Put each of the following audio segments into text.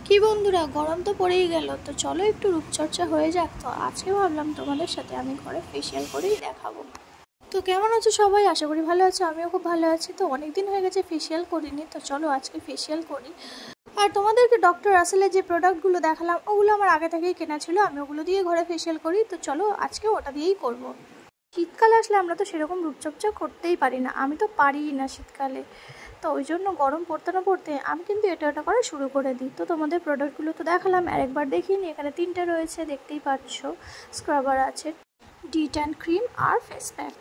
কি বন্ধুরা, গরম তো পড়েই গেল, তো চলো একটু রূপচর্চা হয়ে যাক। তো আজকে ভাবলাম তোমাদের সাথে আমি ঘরে ফেসিয়াল করেই দেখাবো। তো কেমন আছো সবাই? আশা করি ভালো আছো, আমিও খুব ভালো আছি। তো অনেকদিন হয়ে গেছে ফেসিয়াল করিনি, তো চলো আজকে ফেসিয়াল করি। আর তোমাদেরকে ডক্টর রাসেলের যে প্রোডাক্টগুলো দেখালাম ওগুলো আমার আগে থেকেই কেনা ছিল, আমি ওগুলো দিয়ে ঘরে ফেসিয়াল করি। তো চলো আজকে ওটা দিয়েই করব। শীতকালে আসলে আমরা তো সেরকম রূপচর্চা করতেই পারি না, আমি তো পারিই না শীতকালে। তো ওই জন্য গরম পড়তে না পড়তে আমি কিন্তু এটা করা শুরু করে দিই। তো তোমাদের প্রোডাক্টগুলো তো দেখালাম, আরেকবার দেখিয়ে নিই। এখানে 3টে রয়েছে, দেখতেই পাচ্ছ। স্ক্রাবার আছে, ডিট্যান ক্রিম আর ফেস প্যাক।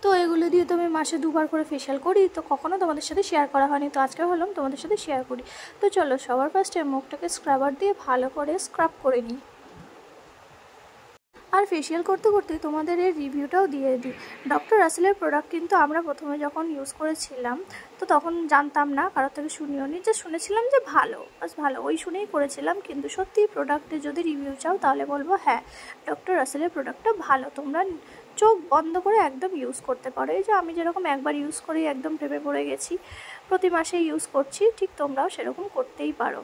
তো এগুলো দিয়ে তো আমি মাসে 2বার করে ফেসিয়াল করি, তো কখনো তোমাদের সাথে শেয়ার করা হয়নি, তো আজকে হলাম তোমাদের সাথে শেয়ার করি। তো চলো সবার ফার্স্টে মুখটাকে স্ক্রাবার দিয়ে ভালো করে স্ক্রাব করে নিই। আর ফেসিয়াল করতে করতে তোমাদের এর রিভিউটাও দিয়ে দিই। ডক্টর রাসেলের প্রোডাক্ট কিন্তু আমরা প্রথমে যখন ইউজ করেছিলাম তো তখন জানতাম না, কারোর থেকে শুনিও নি, যে শুনেছিলাম যে ভালো, বাস ভালো ওই শুনেই করেছিলাম। কিন্তু সত্যি প্রোডাক্টে যদি রিভিউ চাও তাহলে বলবো হ্যাঁ, ডক্টর রাসেলের প্রোডাক্টটা ভালো, তোমরা চোখ বন্ধ করে একদম ইউজ করতে পারো। এই যে আমি যেরকম একবার ইউজ করি একদম প্রেমে পড়ে গেছি, প্রতি মাসে ইউজ করছি, ঠিক তোমরাও সেরকম করতেই পারো।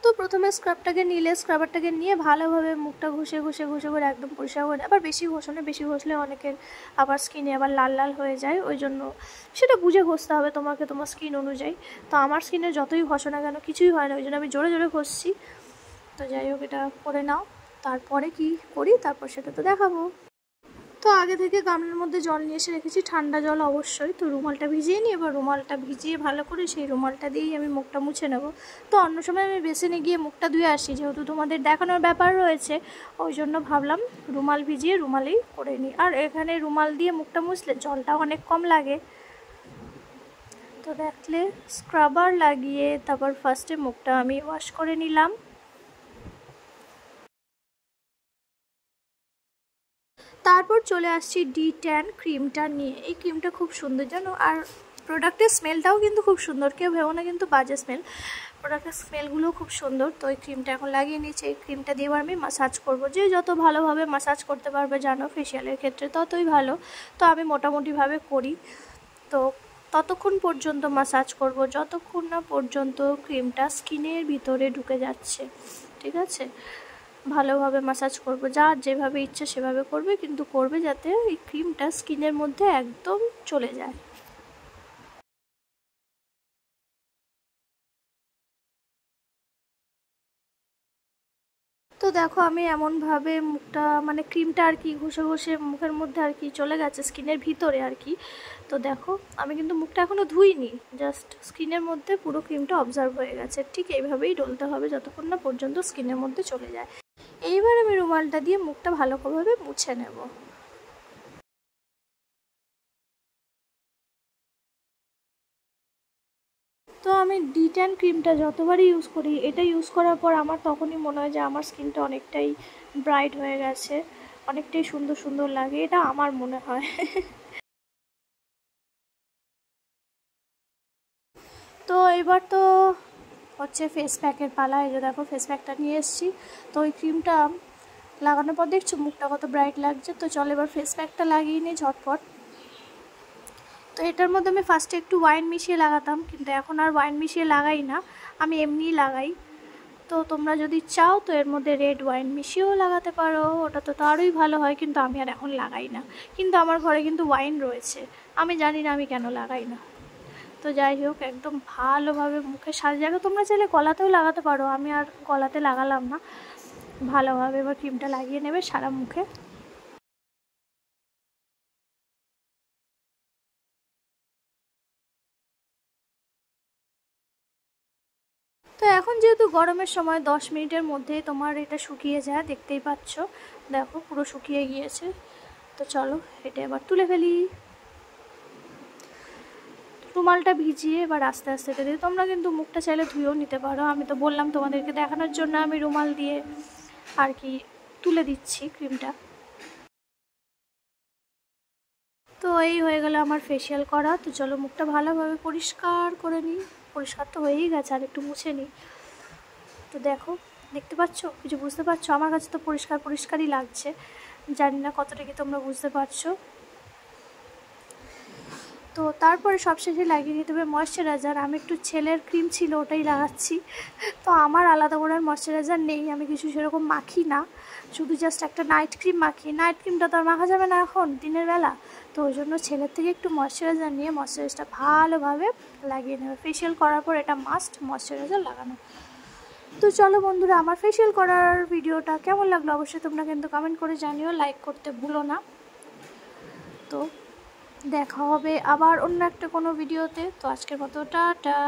তো প্রথমে স্ক্রাবারটাকে নিয়ে ভালোভাবে মুখটা ঘষে ঘষে ঘষে করে একদম পরিষ্কার করে। আবার বেশি ঘষো না, বেশি ঘষলে অনেকের আবার স্কিনে আবার লাল লাল হয়ে যায়, ওই জন্য সেটা বুঝে ঘষতে হবে তোমাকে, তোমার স্কিন অনুযায়ী। তো আমার স্কিনে যতই ঘষো না কেন কিছুই হয় না, ওই জন্য আমি জোরে জোরে ঘষছি। তো যাই হোক, এটা করে নাও। তারপরে কি করি তারপর সেটা তো দেখাবো। তো আগে থেকে গামলার মধ্যে জল নিয়ে এসে রেখেছি, ঠান্ডা জল অবশ্যই। তো রুমালটা ভিজিয়ে নিই, এবার রুমালটা ভিজিয়ে ভালো করে সেই রুমালটা দিয়েই আমি মুখটা মুছে নেব। তো অন্য সময় আমি বেসিনে গিয়ে মুখটা ধুয়ে আসি, যেহেতু তোমাদের দেখানোর ব্যাপার রয়েছে ওই জন্য ভাবলাম রুমাল ভিজিয়ে রুমালেই করে নিই। আর এখানে রুমাল দিয়ে মুখটা মুছলে জলটাও অনেক কম লাগে। তো দেখলে স্ক্রাবার লাগিয়ে তারপর ফার্স্টে মুখটা আমি ওয়াশ করে নিলাম। তারপর চলে আসছি ডিট্যান ক্রিমটা নিয়ে। এই ক্রিমটা খুব সুন্দর জানো, আর প্রোডাক্টের স্মেলটাও কিন্তু খুব সুন্দর, কেউ ভেবো না কিন্তু বাজে স্মেল, প্রোডাক্টের স্মেলগুলোও খুব সুন্দর। তো এই ক্রিমটা এখন লাগিয়ে নিচ্ছি, এই ক্রিমটা দিয়ে আমি মাসাজ করব। যে যত ভালোভাবে মাসাজ করতে পারবে জানো ফেসিয়ালের ক্ষেত্রে ততই ভালো। তো আমি মোটামুটিভাবে করি। তো ততক্ষণ পর্যন্ত মাসাজ করব যতক্ষণ না পর্যন্ত ক্রিমটা স্কিনের ভিতরে ঢুকে যাচ্ছে, ঠিক আছে? ভালোভাবে মাসাজ করব, যার যেভাবে ইচ্ছে সেভাবে করবে, কিন্তু করবে যাতে এই ক্রিমটা স্কিনের মধ্যে একদম চলে যায়। তো দেখো আমি এমনভাবে মুখটা মানে ক্রিমটা আর কি ঘষে ঘষে মুখের মধ্যে আর কি চলে গেছে স্কিনের ভিতরে আর কি। তো দেখো আমি কিন্তু মুখটা এখনও ধুইনি, জাস্ট স্কিনের মধ্যে পুরো ক্রিমটা অবজার্ভ হয়ে গেছে। ঠিক এইভাবেই ডলতে হবে যতক্ষণ না পর্যন্ত স্কিনের মধ্যে চলে যায়। এইবার আমি রুমালটা দিয়ে মুখটা ভালোভাবে মুছে নেব। তো আমি ডিট্যান ক্রিমটা যতবারই ইউজ করি, এটা ইউজ করার পর আমার তখনই মনে হয় যে আমার স্কিনটা অনেকটাই ব্রাইট হয়ে গেছে, অনেকটাই সুন্দর সুন্দর লাগে, এটা আমার মনে হয়। তো এবার তো হচ্ছে ফেস প্যাকের পালা। এই যে দেখো ফেস প্যাকটা নিয়ে এসেছি। তো ওই ক্রিমটা লাগানোর পর দেখছো মুখটা কত ব্রাইট লাগছে। তো চলো এবার ফেস প্যাকটা লাগিয়ে নিই ঝটপট। তো এটার মধ্যে আমি ফার্স্টে একটু ওয়াইন মিশিয়ে লাগাতাম, কিন্তু এখন আর ওয়াইন মিশিয়ে লাগাই না, আমি এমনিই লাগাই। তো তোমরা যদি চাও তো এর মধ্যে রেড ওয়াইন মিশিয়েও লাগাতে পারো, ওটা তো আরোই ভালো হয়, কিন্তু আমি আর এখন লাগাই না। কিন্তু আমার ঘরে কিন্তু ওয়াইন রয়েছে, আমি জানি না আমি কেন লাগাই না। তো যাই হোক, একদম ভালোভাবে মুখে সারা জায়গা, তোমরা চাইলে গলাতেও লাগাতে পারো, আমি আর গলাতে লাগালাম না। ভালোভাবে এবার ক্রিমটা লাগিয়ে নেবে সারা মুখে। তো এখন যেহেতু গরমের সময় 10 মিনিটের মধ্যেই তোমার এটা শুকিয়ে যায়, দেখতেই পাচ্ছ, দেখো পুরো শুকিয়ে গিয়েছে। তো চলো এটা এবার তুলে ফেলি। রুমালটা ভিজিয়ে এবার আস্তে আস্তে এটা দিয়ে তোমরা কিন্তু মুখটা চাইলে ধুয়েও নিতে পারো, আমি তো বললাম তোমাদেরকে দেখানোর জন্য আমি রুমাল দিয়ে আর কি তুলে দিচ্ছি ক্রিমটা। তো এই হয়ে গেল আমার ফেসিয়াল করা। তো চলো মুখটা ভালোভাবে পরিষ্কার করে নিই, পরিষ্কার তো হয়েই গেছে, আর একটু মুছে নিই। তো দেখো, দেখতে পাচ্ছ, কিছু বুঝতে পারছো? আমার কাছে তো পরিষ্কার পরিষ্কারই লাগছে, জানি না কতটা কি তোমরা বুঝতে পারছো। তো তো তারপরে সবশেষে লাগিয়ে নিতে হবে ময়শ্চারাইজার। আমি একটু ছেলের ক্রিম ছিল ওটাই লাগাচ্ছি। তো আমার আলাদা করে ময়শ্চারাইজার নেই, আমি কিছু সেরকম মাখি না, শুধু জাস্ট একটা নাইট ক্রিম মাখি। নাইট ক্রিমটা তো আর মাখা যাবে না এখন দিনের বেলা, তো ওই জন্য ছেলের থেকে একটু ময়শ্চারাইজার নিয়ে ময়শ্চারাইজারটা ভালোভাবে লাগিয়ে নেবে। ফেশিয়াল করার পর এটা মাস্ট ময়শ্চারাইজার লাগানো। তো চলো বন্ধুরা, আমার ফেশিয়াল করার ভিডিওটা কেমন লাগলো অবশ্যই তোমরা কিন্তু কমেন্ট করে জানিও, লাইক করতে ভুলো না। তো দেখা হবে আবার অন্য একটা কোনো ভিডিওতে। তো আজকের মতো টাটা।